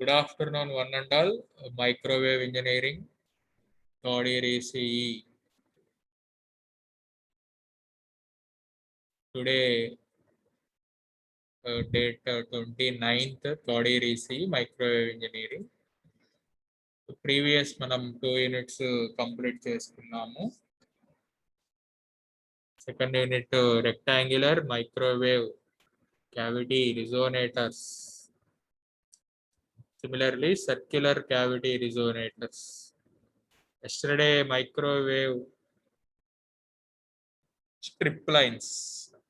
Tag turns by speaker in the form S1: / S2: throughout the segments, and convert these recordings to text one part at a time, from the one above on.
S1: Good afternoon, one and all. Microwave engineering, third year ACE. Today, date 29th, third year ACE, microwave engineering. Previous మనం 2 units complete చేసుకున్నాము. Second unit rectangular microwave cavity resonators. Similarly, circular cavity resonators. Yesterday, microwave strip lines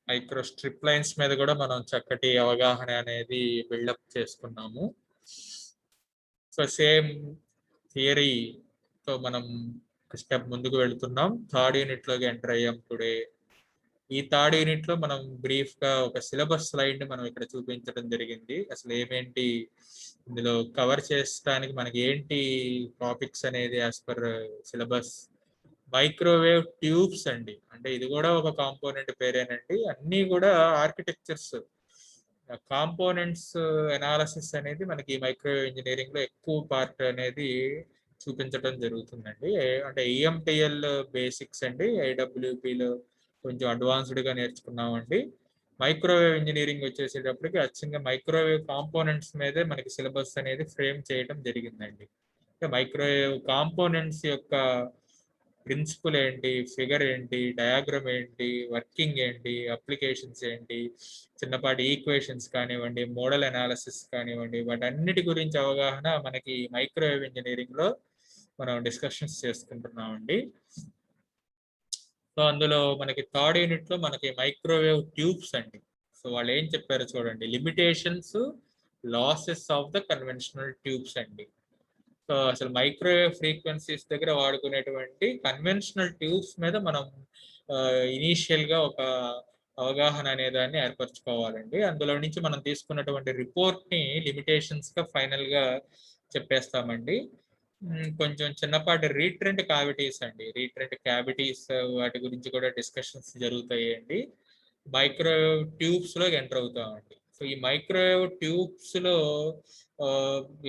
S1: micro strip lines మీద కూడా మనం చక్కటి అవగాహన అనేది buildup చేసుకున్నాము. So same థియరీతో మనం స్టెప్ ముందుకు వెళ్తున్నాం. థర్డ్ యూనిట్ లోకి ఎంటర్ అయ్యాం టుడే. ఈ థర్డ్ యూనిట్ లో మనం బ్రీఫ్ గా ఒక సిలబస్ స్లైడ్ ని మనం ఇక్కడ చూపించడం జరిగింది. అసలు ఏమేంటి ఇందులో కవర్ చేయడానికి మనకి ఏంటి టాపిక్స్ అనేది as per syllabus. Microwave tubes అండి, అంటే ఇది కూడా ఒక కాంపోనెంట్ పేరేనండి. అన్నీ కూడా ఆర్కిటెక్చర్స్ కాంపోనెంట్స్ అనాలసిస్ అనేది మనకి మైక్రోవేవ్ ఇంజనీరింగ్ లో ఎక్కువ పార్ట్ అనేది చూపించడం జరుగుతుందండి. అంటే ఈఎంటిఎల్ బేసిక్స్ అండి, ఐడబ్ల్యూపిలో కొంచెం అడ్వాన్స్డ్ గా నేర్చుకున్నామండి. మైక్రోవేవ్ ఇంజనీరింగ్ వచ్చేసేటప్పటికి అచ్చంగా మైక్రోవేవ్ కాంపోనెంట్స్ మీదే మనకి సిలబస్ అనేది ఫ్రేమ్ చేయడం జరిగిందండి. మైక్రోవేవ్ కాంపోనెంట్స్ యొక్క ప్రిన్సిపల్ ఏంటి, ఫిగర్ ఏంటి, డయాగ్రామ్ ఏంటి, వర్కింగ్ ఏంటి, అప్లికేషన్స్ ఏంటి, చిన్నపాటి ఈక్వేషన్స్ కానివ్వండి, మోడల్ అనాలిసిస్ కానివ్వండి, వాటన్నిటి గురించి అవగాహన మనకి మైక్రోవేవ్ ఇంజనీరింగ్ లో మనం డిస్కషన్స్ చేసుకుంటున్నామండి. సో అందులో మనకి థర్డ్ యూనిట్ లో మనకి మైక్రోవేవ్ ట్యూబ్స్ అండి. సో వాళ్ళు ఏం చెప్పారో చూడండి. Limitations, losses of the conventional tubes అండి. సో అసలు మైక్రోవేవ్ ఫ్రీక్వెన్సీస్ దగ్గర వాడుకునేటువంటి కన్వెన్షనల్ ట్యూబ్స్ మీద మనం ఇనీషియల్ గా ఒక అవగాహన అనే దాన్ని ఏర్పరచుకోవాలండి. అందులో నుంచి మనం తీసుకున్నటువంటి రిపోర్ట్ ని లిమిటేషన్స్ గా ఫైనల్ గా చెప్పేస్తామండి. కొంచెం చిన్నపాటి రీట్రెంట్ క్యావిటీస్ అండి, రీట్రెంట్ క్యావిటీస్ వాటి గురించి కూడా డిస్కషన్స్ జరుగుతాయండి. మైక్రోవేవ్ ట్యూబ్స్ లో ఎంటర్ అవుతామండి. సో ఈ మైక్రోవేవ్ ట్యూబ్స్ లో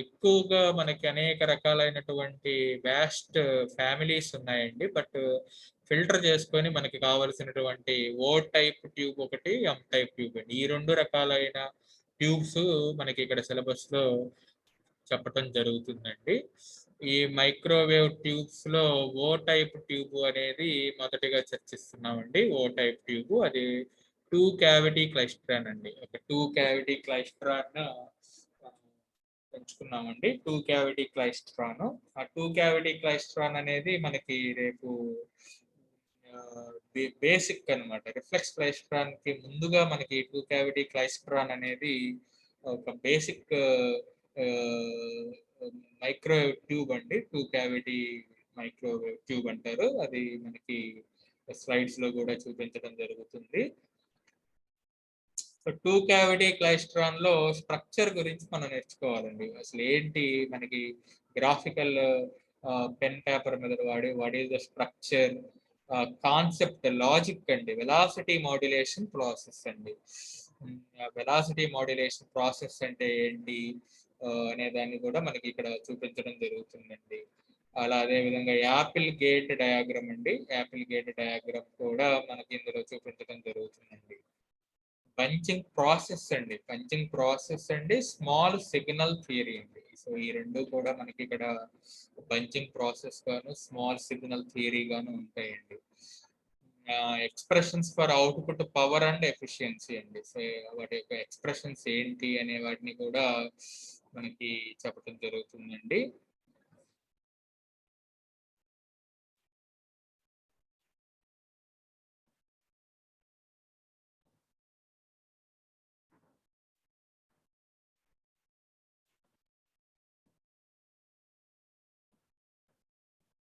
S1: ఎక్కువగా మనకి అనేక రకాలైనటువంటి వ్యాస్ట్ ఫ్యామిలీస్ ఉన్నాయండి. బట్ ఫిల్టర్ చేసుకొని మనకి కావలసినటువంటి ఓ టైప్ ట్యూబ్ ఒకటి, ఎం టైప్ ట్యూబ్ అండి. ఈ రెండు రకాలైన ట్యూబ్స్ మనకి ఇక్కడ సిలబస్ లో చెప్పటం జరుగుతుందండి. ఈ మైక్రోవేవ్ ట్యూబ్స్ లో ఓ టైప్ ట్యూబ్ అనేది మొదటిగా చర్చిస్తున్నామండి. ఓ టైప్ ట్యూబ్ అది 2 క్యావిటీ క్లైస్ట్రాన్ అండి. ఒక 2 క్యావిటీ క్లైస్ట్రాన్ పెంచుకున్నామండి. 2 cavity klystron. ఆ 2 క్యావిటీ క్లైస్ట్రాన్ అనేది మనకి రేపు బేసిక్ అనమాట. రిఫ్లెక్స్ క్లైస్ట్రాన్ కి ముందుగా మనకి 2 క్యావిటీ క్లైస్ట్రాన్ అనేది ఒక బేసిక్ మైక్రోవేవ్ ట్యూబ్ అండి. 2 క్యావిటీ మైక్రోవేవ్ ట్యూబ్ అంటారు. అది మనకి స్లైడ్స్ లో కూడా చూపించడం జరుగుతుంది. సో 2 క్యావిటీ క్లైస్ట్రాన్ లో స్ట్రక్చర్ గురించి మనం నేర్చుకోవాలండి. అసలు ఏంటి మనకి గ్రాఫికల్ పెన్ పేపర్ మీద what is the structure, concept, logic అండి. వెలాసిటీ మాడ్యులేషన్ ప్రాసెస్ అండి. వెలాసిటీ మాడ్యులేషన్ ప్రాసెస్ అంటే ఏంటి అనే దాన్ని కూడా మనకి ఇక్కడ చూపించడం జరుగుతుందండి. అలా అదే విధంగా యాపిల్ గేట్ డయాగ్రామ్ అండి. యాపిల్ గేట్ డయాగ్రామ్ కూడా మనకి ఇందులో చూపించడం జరుగుతుందండి. పంచింగ్ ప్రాసెస్ అండి, పంచింగ్ ప్రాసెస్ అండి, స్మాల్ సిగ్నల్ థియరీ అండి. సో ఈ రెండు కూడా మనకి ఇక్కడ పంచింగ్ ప్రాసెస్ గాను స్మాల్ సిగ్నల్ థియరీ గాను ఉంటాయండి. Expressions for output power and efficiency అండి. సో వాటి యొక్క ఎక్స్ప్రెషన్స్ ఏంటి అనే వాటిని కూడా మనకి చెప్పడం జరుగుతుందండి.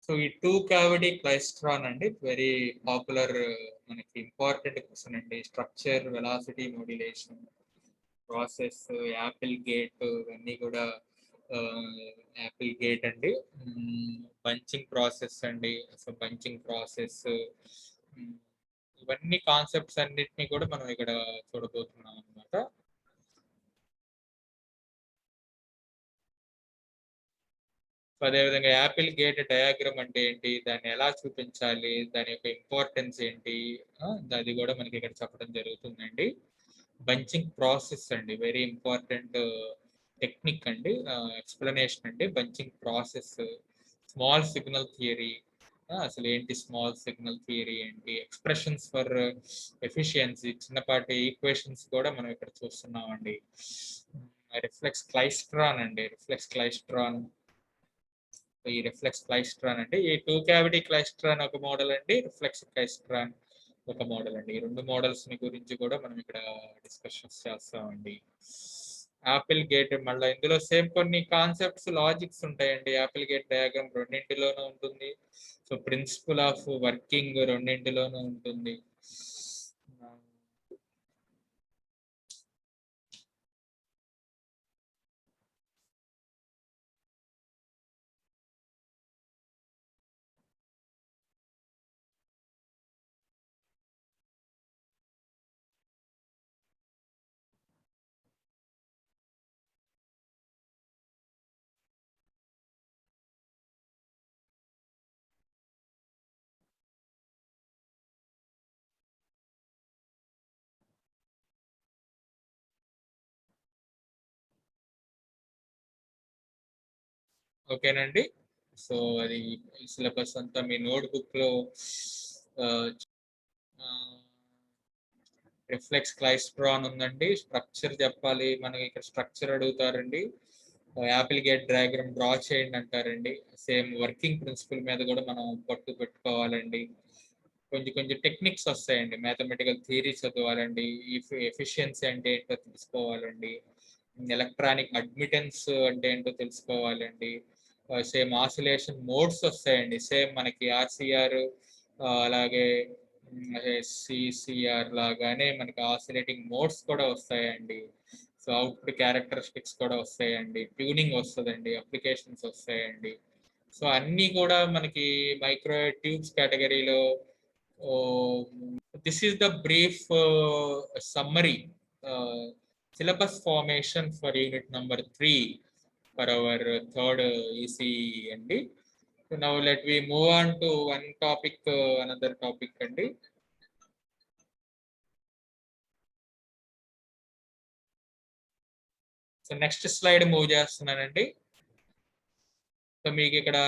S1: సో ఈ 2 క్యావిటీ క్లైస్ట్రాన్ అండి వెరీ పాపులర్, మనకి ఇంపార్టెంట్ క్వశ్చన్ అండి. Structure, velocity modulation process, Apple gate ఇవన్నీ కూడా యాపిల్ గేట్ అండి. పంచింగ్ ప్రాసెస్ అండి. సో పంచింగ్ ప్రాసెస్ ఇవన్నీ కాన్సెప్ట్స్ అన్నిటినీ కూడా మనం ఇక్కడ చూడబోతున్నాం అనమాట. అదేవిధంగా యాపిల్ గేట్ డయాగ్రామ్ అంటే ఏంటి, దాన్ని ఎలా చూపించాలి, దాని యొక్క ఇంపార్టెన్స్ ఏంటి, అది కూడా మనకి ఇక్కడ చెప్పడం జరుగుతుందండి. బంచింగ్ ప్రాసెస్ అండి, వెరీ ఇంపార్టెంట్ టెక్నిక్ అండి, ఎక్స్ప్లెనేషన్ అండి. Bunching process, small signal theory, అసలు ఏంటి స్మాల్ సిగ్నల్ థియరీ ఏంటి, ఎక్స్ప్రెషన్స్ ఫర్ ఎఫిషియన్సీ, చిన్నపాటి ఈక్వేషన్స్ కూడా మనం ఇక్కడ చూస్తున్నామండి. రిఫ్లెక్స్ క్లైస్ట్రాన్ అండి, రిఫ్లెక్స్ క్లైస్ట్రాన్. ఈ రిఫ్లెక్స్ క్లైస్ట్రాన్ అంటే ఈ టూ క్యావిటీ క్లైస్ట్రాన్ ఒక మోడల్ అండి, రిఫ్లెక్స్ క్లైస్ట్రాన్ ఒక మోడల్ అండి. ఈ రెండు మోడల్స్ గురించి కూడా మనం ఇక్కడ డిస్కషన్స్ చేస్తామండి. యాపిల్ గేట్ మళ్ళీ ఇందులో సేమ్ కొన్ని కాన్సెప్ట్స్, లాజిక్స్ ఉంటాయండి. యాపిల్ గేట్ డయాగ్రామ్ రెండింటిలోనూ ఉంటుంది. సో ప్రిన్సిపల్ ఆఫ్ వర్కింగ్ రెండింటిలోనూ ఉంటుంది. ఓకేనండి. సో అది సిలబస్ అంతా మీ నోట్బుక్ లో రిఫ్లెక్స్ క్లైస్ట్రాన్ ఉందండి. స్ట్రక్చర్ చెప్పాలి, మనకి ఇక్కడ స్ట్రక్చర్ అడుగుతారండి. యాపిల్ గేట్ డయాగ్రామ్ డ్రా చేయండి అంటారండి. సేమ్ వర్కింగ్ ప్రిన్సిపల్ మీద కూడా మనం పట్టు పెట్టుకోవాలండి. కొంచెం కొంచెం టెక్నిక్స్ వస్తాయండి, మ్యాథమెటికల్ థియరీ చదవాలండి, ఎఫిషియన్సీ అంటే ఏంటో తెలుసుకోవాలండి, ఎలక్ట్రానిక్ అడ్మిటెన్స్ అంటే ఏంటో తెలుసుకోవాలండి. సేమ్ ఆసిలేషన్ మోడ్స్ వస్తాయండి, సేమ్ మనకి ఆర్సిఆర్ అలాగే సిసిఆర్ లాగానే మనకి ఆసిలేటింగ్ మోడ్స్ కూడా వస్తాయండి. సో అవుట్పుట్ క్యారెక్టరిస్టిక్స్ కూడా వస్తాయండి, ట్యూనింగ్ వస్తుందండి, అప్లికేషన్స్ వస్తాయండి. సో అన్నీ కూడా మనకి మైక్రోవేవ్ ట్యూబ్స్ కేటగిరీలో. This is the brief summary syllabus formation for unit number 3 for our third ECE అండి. So now let we move on to one topic, another topic అండి. సో నెక్స్ట్ స్లైడ్ మూవ్ చేస్తున్నానండి. So మీకు ఇక్కడ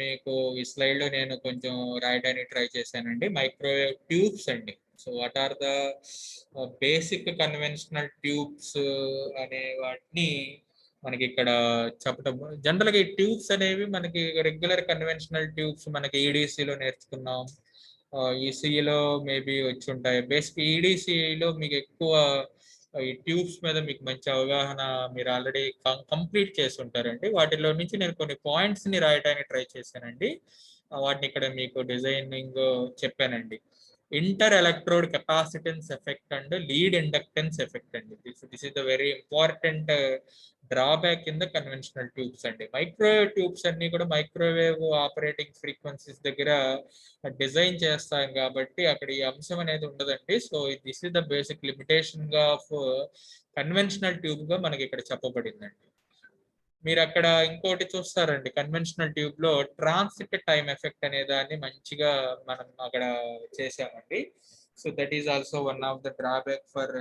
S1: మీకు ఈ slide లో నేను కొంచెం రాయడానికి ట్రై చేశానండి. మైక్రోవేవ్ ట్యూబ్స్ అండి. So what are the basic conventional tubes అనే వాటిని మనకి ఇక్కడ చెప్పడం. జనరల్గా ఈ ట్యూబ్స్ అనేవి మనకి రెగ్యులర్ కన్వెన్షనల్ ట్యూబ్స్ మనకి ఈడీసీలో నేర్చుకున్నాం, ఈసీఈలో మేబీ వచ్చి ఉంటాయి. బేసిక్ ఈడీసీలో మీకు ఎక్కువ ఈ ట్యూబ్స్ మీద మీకు మంచి అవగాహన మీరు ఆల్రెడీ కంప్లీట్ చేసి ఉంటారండి. వాటిలో నుంచి నేను కొన్ని పాయింట్స్ ని రాయడానికి ట్రై చేశానండి. వాటిని ఇక్కడ మీకు డిజైనింగ్ చెప్పానండి. Inter electrode capacitance effect and lead inductance effect అండి. This is the very important drawback in the conventional tubes అండి. మైక్రోవేవ్ ట్యూబ్స్ అన్ని కూడా మైక్రోవేవ్ ఆపరేటింగ్ ఫ్రీక్వెన్సీస్ దగ్గర డిజైన్ చేస్తాం కాబట్టి అక్కడ ఈ అంశం అనేది ఉండదండి. So this is the basic limitation of conventional tube గా మనకి ఇక్కడ చెప్పబడిందండి. మీరు అక్కడ ఇంకోటి చూస్తారండి, కన్వెన్షనల్ ట్యూబ్ లో ట్రాన్సిట్ టైం ఎఫెక్ట్ అనే దాన్ని మంచిగా మనం అక్కడ చేసామండి. So that is also one of the drawback for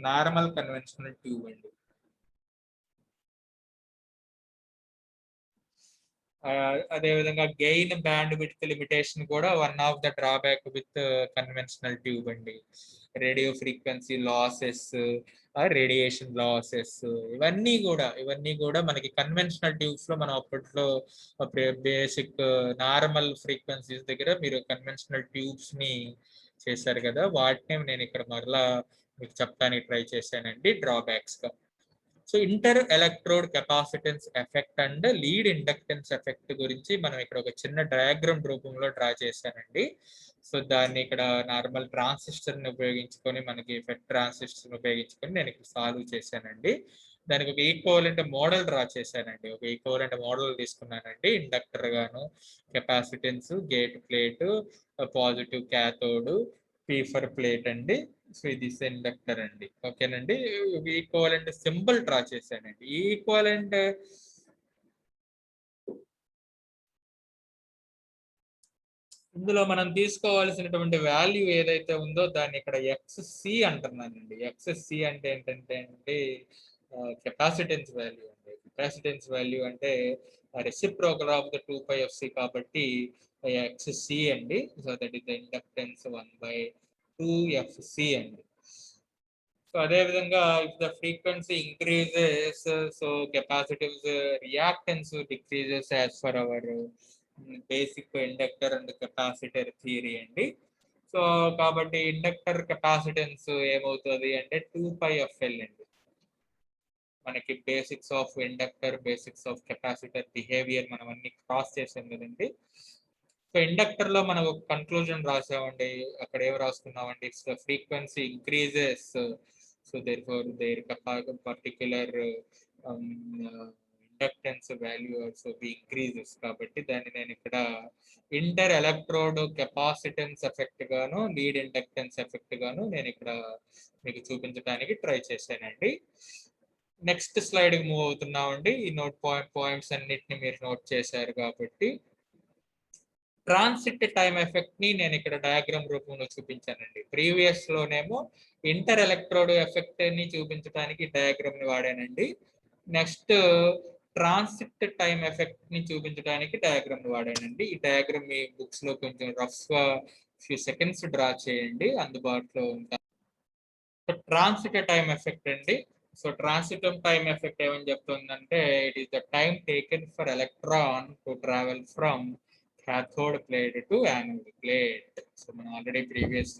S1: normal conventional tube అండి. అదేవిధంగా గెయిన్ బ్యాండ్ విడ్త్ లిమిటేషన్ కూడా one of the drawback with conventional tube అండి. Radio frequency losses, radiation losses, ఇవన్నీ కూడా మనకి కన్వెన్షనల్ ట్యూబ్స్ లో మనం అప్పట్లో బేసిక్ నార్మల్ ఫ్రీక్వెన్సీస్ దగ్గర మీరు కన్వెన్షనల్ ట్యూబ్స్ ని చేశారు కదా, వాటిని నేను ఇక్కడ మరలా మీకు చెప్పడానికి ట్రై చేశానండి డ్రాబ్యాక్స్ గా. So inter electrode capacitance effect and lead inductance effect గురించి మనం ఇక్కడ ఒక చిన్న డయాగ్రామ్ రూపంలో డ్రా చేశానండి. సో దాన్ని ఇక్కడ నార్మల్ ట్రాన్సిస్టర్ని ఉపయోగించుకొని, మనకి ఫెట్ ట్రాన్సిస్టర్ని ఉపయోగించుకొని నేను ఇక్కడ సాల్వ్ చేశానండి. దానికి ఒక ఈక్వలెంట్ మోడల్ డ్రా చేశానండి. ఒక ఈక్వలెంట్ మోడల్ తీసుకున్నానండి. ఇండక్టర్ గాను, capacitance, gate plate, positive cathode, పీఫర్ ప్లేట్ అండి. సో ఇది ఇండక్టర్ అండి. ఓకేనండి. ఈక్వలెంట్ సింబల్ డ్రా చేశానండి. ఈక్వలెంట్ ఇందులో మనం తీసుకోవాల్సినటువంటి వాల్యూ ఏదైతే ఉందో దాన్ని ఇక్కడ ఎక్స్సి అంటున్నానండి. ఎక్స్సి అంటే ఏంటంటే అండి కెపాసిటెన్స్ వాల్యూ అండి. కెపాసిటెన్స్ వాల్యూ అంటే రెసిప్రోకల్ ఆఫ్ ద 2πfc కాబట్టి ఎక్స్సి అండి. So that is the inductance 1/2fc అండి. సో అదే విధంగా if the frequency increases so capacitive reactance decreases as for hour basic inductor and capacitor theory అండి. So కాబట్టి inductor capacitance ఏమవుతుంది అంటే 2πfl అండి. మనకి basics of inductor, basics of capacitor behaviour మనం అన్ని క్రాస్ చేసాం కదండి. సో ఇండక్టర్ లో మనం ఒక కన్క్లూజన్ రాసామండి. అక్కడ ఏం రాసుకున్నామండి? It's the frequency increases so therefore their particular inductance value also be increases. కాబట్టి దాన్ని నేను ఇక్కడ ఇంటర్ ఎలక్ట్రోడ్ కెపాసిటెన్స్ ఎఫెక్ట్ గాను లీడ్ ఇండక్టెన్స్ ఎఫెక్ట్ గాను నేను ఇక్కడ మీకు చూపించడానికి ట్రై చేశానండి. నెక్స్ట్ స్లైడ్ కి మూవ్ అవుతున్నామండి. ఈ పాయింట్స్ అన్నిటిని మీరు నోట్ చేశారు కాబట్టి ట్రాన్సిట్ టైం ఎఫెక్ట్ ని నేను ఇక్కడ డయాగ్రామ్ రూపంలో చూపించానండి. ప్రీవియస్ లోనేమో ఇంటర్ ఎలక్ట్రోడ్ ఎఫెక్ట్ ని చూపించడానికి డయాగ్రామ్ ని వాడానండి. నెక్స్ట్ ట్రాన్సిట్ టైం ఎఫెక్ట్ ని చూపించడానికి డయాగ్రామ్ ని వాడానండి. ఈ డయాగ్రామ్ మీ బుక్స్ లో కొంచెం రఫ్ గా ఫ్యూ సెకండ్స్ డ్రా చేయండి, అందుబాటులో ఉంటాయి. ట్రాన్సిట్ టైం ఎఫెక్ట్ అండి. సో ట్రాన్సిట్ టైం ఎఫెక్ట్ ఏమని చెప్తుందంటే it is the time taken for electron to travel from cathode plate to anode plate. So మనం ఆల్రెడీ ప్రీవియస్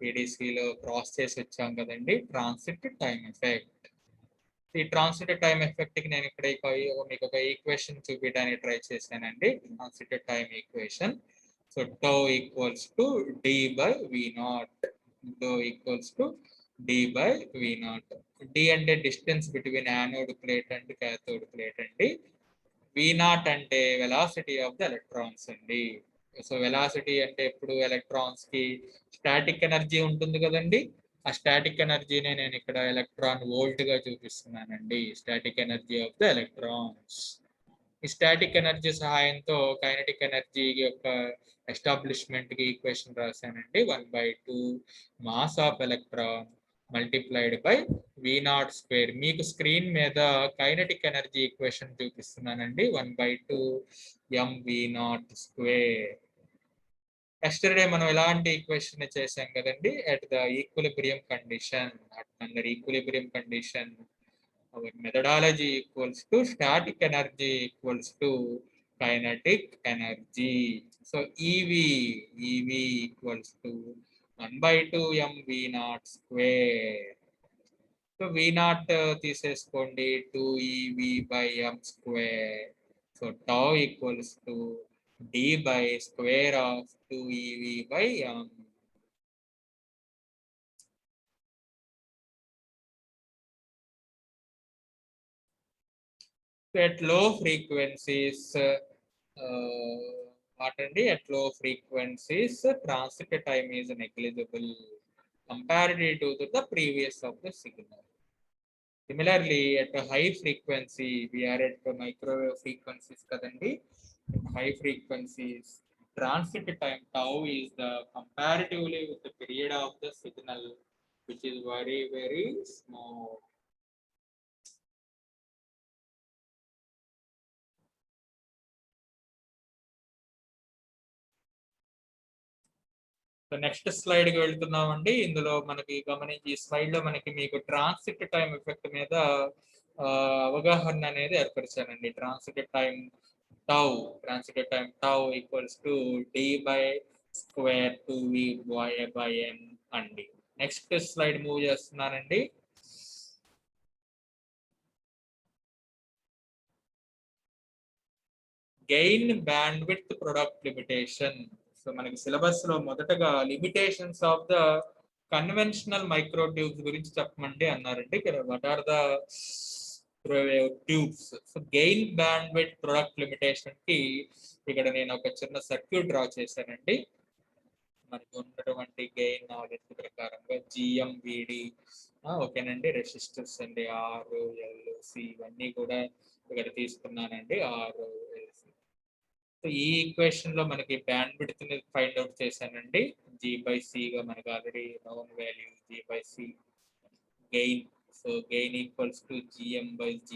S1: ఏడీసీలో క్రాస్ చేసి వచ్చాం కదండి ట్రాన్సిట్ టైం ఎఫెక్ట్. ఈ ట్రాన్సిట్ టైం ఎఫెక్ట్ కి నేను ఇక్కడ మీకు ఒక ఈక్వేషన్ చూపించడానికి ట్రై చేశానండి. Transit time equation. So tau equals to D by V naught. Tau equals to D by V naught. D అంటే distance between anode plate and cathode plate అండి. V0 అంటే వెలాసిటీ ఆఫ్ ద ఎలక్ట్రాన్స్ అండి. So velocity అంటే ఇప్పుడు electrons కి static energy ఉంటుంది కదండి. ఆ స్టాటిక్ ఎనర్జీనే నేను ఇక్కడ ఎలక్ట్రాన్ వోల్ట్ గా చూపిస్తున్నానండి. Static energy of the electrons. ఈ స్టాటిక్ ఎనర్జీ సహాయంతో కైనెటిక్ ఎనర్జీ యొక్క ఎస్టాబ్లిష్మెంట్ కి ఈక్వేషన్ రాశానండి. 1/2 mass of electron multiplied by V0 square. మీకు స్క్రీన్ మీద కైనెటిక్ ఎనర్జీ ఈక్వేషన్ చూపిస్తున్నానండి. 1/2 mV0 స్క్వేర్. ఎస్టర్డే మనం ఎలాంటి ఈక్వేషన్ చేసాం కదండి. At the equilibrium condition, under equilibrium condition our methodology equals to static energy equals to kinetic energy. So EV equals to 1/2 mV0 square. So V0 తీసేసుకోండి 2EV by m square. So tau equals to D by square of 2EV by m. At low frequencies, at low frequencies, transit time is negligible compared to the previous of the signal. Similarly, at a high frequency, we are at the microwave frequencies kadandi. High frequencies, transit time tau is the comparatively with the period of the signal, which is very, very small. So next slide కి వెళ్తున్నామండి. ఇందులో మనకి గమనించి ఈ slide లో మనకి మీకు transit time effect మీద అవగాహన అనేది ఏర్పరిచానండి. Transit time tau equals to D by square 2v by n అండి. నెక్స్ట్ స్లైడ్ మూవ్ చేస్తున్నానండి. Gain bandwidth product limitation. So మనకి సిలబస్ లో మొదటగా limitations of the conventional micro tubes గురించి చెప్పమండి అన్నారండి. What are the tubes? So gain bandwidth product limitation కి ఇక్కడ నేను ఒక చిన్న సర్క్యూట్ డ్రా చేశానండి. మనకి ఉన్నటువంటి గెయిన్ నాలెడ్జ్ ప్రకారంగా జిఎంవిడి ఓకేనండి. రెసిస్టర్స్ అండి ఆర్ ఎల్ సి ఇవన్నీ కూడా ఇక్కడ తీసుకున్నానండి. ఆర్ సో ఈ ఈక్వేషన్ లో మనకి బ్యాండ్ విడ్త్ ని ఫైండ్ అవుట్ చేశానండి. G/C గా మనకి already known value G/C gain. So gain equals to GM/G.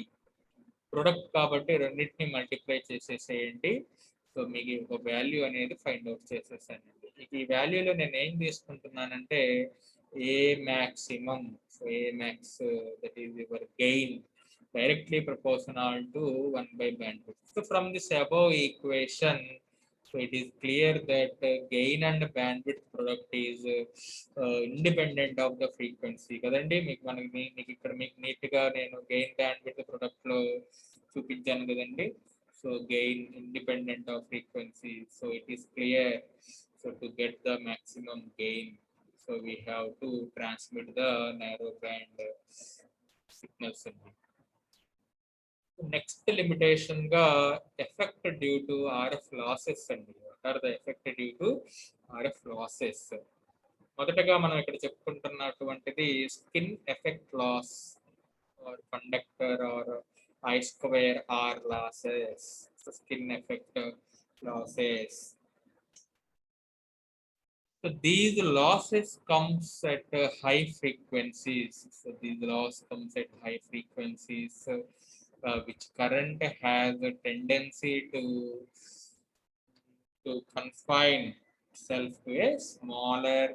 S1: Product కాబట్టి రెండింటిని మల్టిప్లై చేసేసేయండి. సో మీకు ఒక వాల్యూ అనేది ఫైండ్ అవుట్ చేసేసానండి. ఈ వాల్యూలో నేను ఏం తీసుకుంటున్నానంటే a maximum. So a max that is your gain directly proportional to 1 by bandwidth. So from this above equation, so it is clear that gain and bandwidth product is independent of the frequency. కదండి మీకు ఇక్కడ మీకు neat గా నేను gain bandwidth product లో చూపించాను కదండి. So gain independent off frequency. So it is clear. So to get the maximum gain, so we have to transmit the narrow band signals. Next limitation గా effect due to RF losses అండి. What are the effect due to RF losses? మొదటగా మనం ఇక్కడ చెప్పుకుంటున్నటువంటిది skin effect loss or conductor or I² R losses. Skin effect losses. So these losses comes at high frequencies. So these loss comes at high frequencies, which current has a tendency to confine itself to a smaller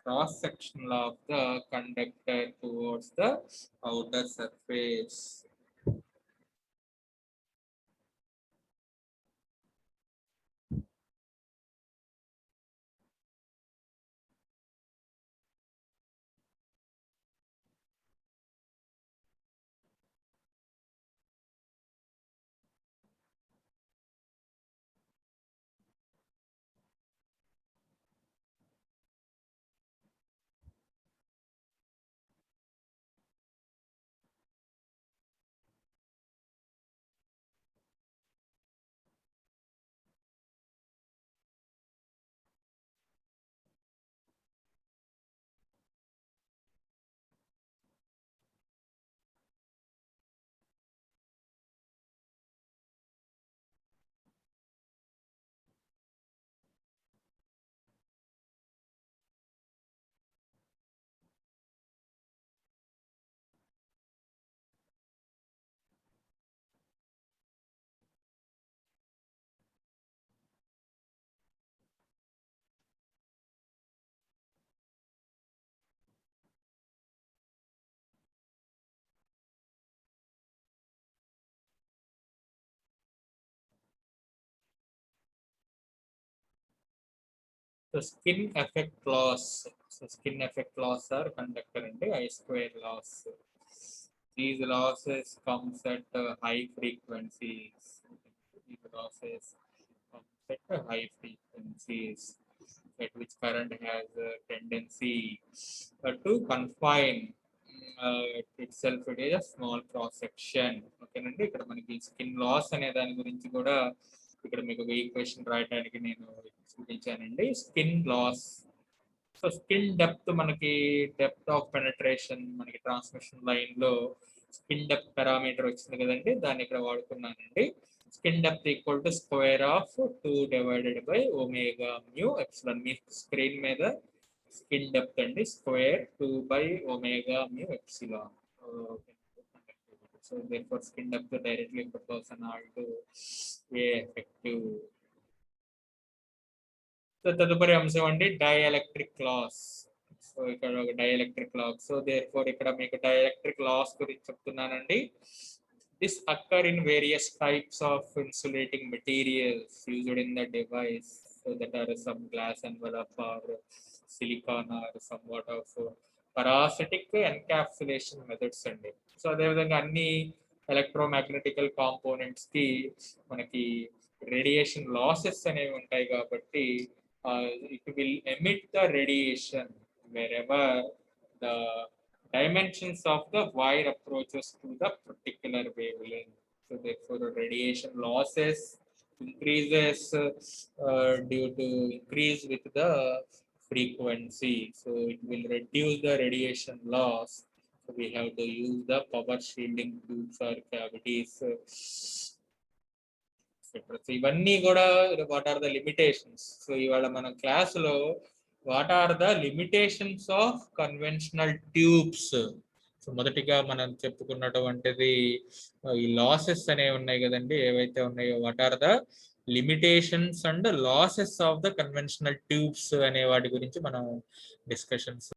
S1: cross section of the conductor towards the outer surface. So skin effect loss. So skin effect loss are conductor and I² loss. These losses comes at high frequencies. These losses comes at high frequencies at which current has a tendency to confine itself to a small cross section. ఓకేనండి. ఇక్కడ మనకి skin loss అనే దాని గురించి కూడా ఇక్కడ మీకు ఒక ఈక్వేషన్ రాయడానికి నేను చూపించానండి. Skin loss. So skin depth మనకి డెప్త్ ఆఫ్ పెనట్రేషన్ మనకి ట్రాన్స్మిషన్ లైన్ లో స్కిన్ డెప్త్ పారామీటర్ వచ్చింది కదండి. దాన్ని ఇక్కడ వాడుకున్నానండి. Skin depth equal to square of 2 divided by omega mu epsilon. మీ స్క్రీన్ మీద స్కిన్ డెప్త్ అండి square 2 by omega mu epsilon. So therefore skin depth directly proportional to A effective. So తదుపరి అంశం అండి డైఎలక్ట్రిక్ లాస్. సో ఇక్కడ ఒక dielectric loss. So therefore ఇక్కడ మీకు డైఎలక్ట్రిక్ లాస్ గురించి చెప్తున్నానండి. This occur in various types of insulating materials used in the device. So that are some glass envelope or silicon or somewhat of parasitic encapsulation methods అండి. So అదేవిధంగా అన్ని ఎలక్ట్రోమాగ్నెటికల్ components కి మనకి radiation losses అనేవి ఉంటాయి కాబట్టి it will emit the radiation wherever the dimensions of the wire approaches to the particular wavelength. So therefore radiation losses increases due to increase with the frequency. So it will reduce the radiation loss. So we have to use the power shielding tubes or cavities. Filters. ఇవన్నీ కూడా what are the limitations. So ఇవాళ మనం క్లాసులో what are the limitations of conventional tubes. So మొదటిగా మనం చెప్పుకున్నటువంటిది ఈ losses అనేవి ఉన్నాయి కదండి, ఏవైతే ఉన్నాయో what are the limitations and losses of the conventional tubes అనే వాటి గురించి మనం డిస్కషన్స్